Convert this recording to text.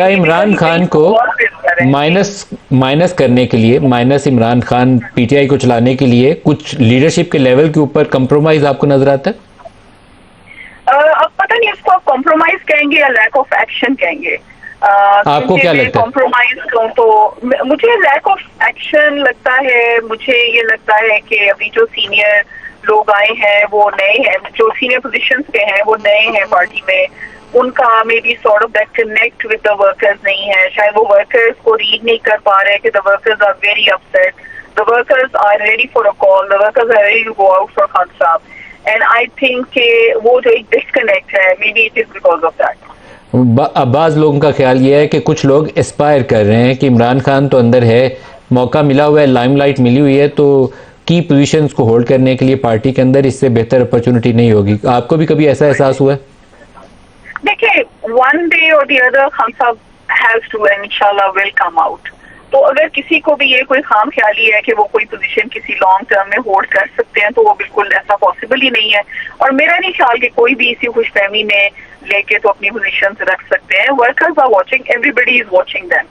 کیا عمران خان کو مائنس کرنے کے لیے، minus Imran Khan P T I کو چلانے کے لیے کچھ لیڈرشپ کے لیول کے اوپر کمپرومائز آپ کو نظر آتا ہے؟ اب پتہ نہیں اس کو آپ کمپرومائز کہیں گے یا لیک آف ایکشن کہیں گے. آپ کو کیا لگتا ہے؟ کمپرومائز تو مجھے لیک آف ایکشن لگتا ہے. مجھے یہ لگتا ہے کہ ابھی جو سینئر لوگ آئے ہیں وہ نئے ہیں، جو سینئر پوزیشنز پہ ہیں وہ نئے ہیں پارٹی میں. ان کا maybe sort of that connect with the workers نہیں ہے. شاید وہ ورکرز کو ریڈ نہیں کر پا رہے کہ the workers are very upset, the workers are ready for a call, the workers are ready to go out for Khan Sahab. And I think کہ وہ جو ایک ڈسکنیکٹ ہے، maybe it is because of that. بعض لوگوں کا خیال یہ ہے کہ کچھ لوگ اسپائر کر رہے ہیں کہ عمران خان تو اندر ہے، موقع ملا ہوا ہے، لائم لائٹ ملی ہوئی ہے، تو کی پوزیشنز کو ہولڈ کرنے کے لیے پارٹی کے اندر اس سے بہتر اپرچونٹی نہیں ہوگی. آپ کو بھی کبھی ایسا احساس ہوا ہے؟ دیکھیں ون ڈے اور دی ادر خان صاحب ہیز ٹو اینڈ انشاءاللہ ول کم آؤٹ. تو اگر کسی کو بھی یہ کوئی خام خیالی ہے کہ وہ کوئی پوزیشن کسی لانگ ٹرم میں ہولڈ کر سکتے ہیں تو وہ بالکل ایسا پاسبل ہی نہیں ہے. اور میرا نہیں خیال کہ کوئی بھی اسی خوش فہمی میں لے کے تو اپنی پوزیشن رکھ سکتے ہیں. Workers are watching, everybody is watching them.